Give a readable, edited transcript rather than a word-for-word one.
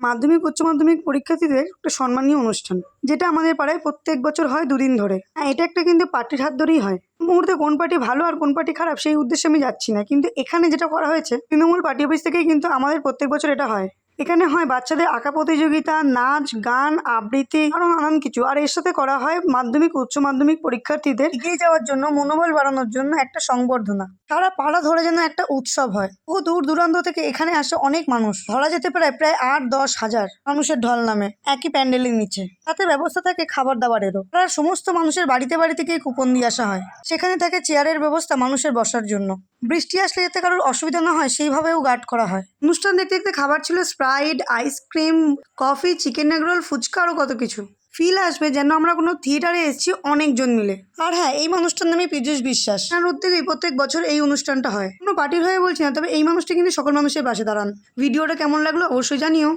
মাধ্যমিক উচ্চ মাধ্যমিক পরীক্ষার্থীদের একটা সম্মানীয় অনুষ্ঠান, যেটা আমাদের পাড়ায় প্রত্যেক বছর হয় 2 দিন ধরে। হ্যাঁ, এটা একটা কিন্তু পার্টির হাত ধরেই হয়। মুহূর্তে কোন পার্টি ভালো আর কোন পার্টি খারাপ সেই উদ্দেশ্যে আমি যাচ্ছি না, কিন্তু এখানে যেটা করা হয়েছে তৃণমূল পার্টি অফিস থেকেই কিন্তু আমাদের প্রত্যেক বছর এটা হয়। এখানে হয় বাচ্চাদের আঁকা প্রতিযোগিতা, নাচ, গান, আবৃত্তি আরো নানান কিছু। আর এর সাথে করা হয় মাধ্যমিক উচ্চ মাধ্যমিক পরীক্ষার্থীদের এগিয়ে যাওয়ার জন্য, মনোবল বাড়ানোর জন্য একটা সংবর্ধনা। সারা পাড়া ধরে যেন একটা উৎসব হয়। ও দূর দূরান্ত থেকে এখানে আসে অনেক মানুষ, ধরা যেতে পারে প্রায় 8-10 হাজার মানুষের ঢল নামে একই প্যান্ডেলের নিচে। তাতে ব্যবস্থা থাকে খাবার দাবারেরও। প্রায় সমস্ত মানুষের বাড়িতে বাড়িতে গিয়ে কুপন দিয়ে আসা হয়। সেখানে থাকে চেয়ারের ব্যবস্থা মানুষের বসার জন্য। বৃষ্টি আসলে যাতে কারোর অসুবিধা না হয় সেইভাবেও গার্ড করা হয়। অনুষ্ঠান দেখতে দেখতে খাবার ছিল Sprite, ice cream, coffee, chicken egg roll, fuchka আরও কত কিছু। ফিল আসবে যেন আমরা কোনো থিয়েটারে এসেছি অনেকজন মিলে। আর হ্যাঁ, এই মানুষটার নামে পীযূষ বিশ্বাস। তার উদ্যোগেই প্রত্যেক বছর এই অনুষ্ঠানটা হয়। কোনো পার্টির হয়ে বলছি না, তবে এই মানুষটা কিন্তু সকল মানুষের পাশে দাঁড়ান। ভিডিওটা কেমন লাগলো অবশ্যই জানিও।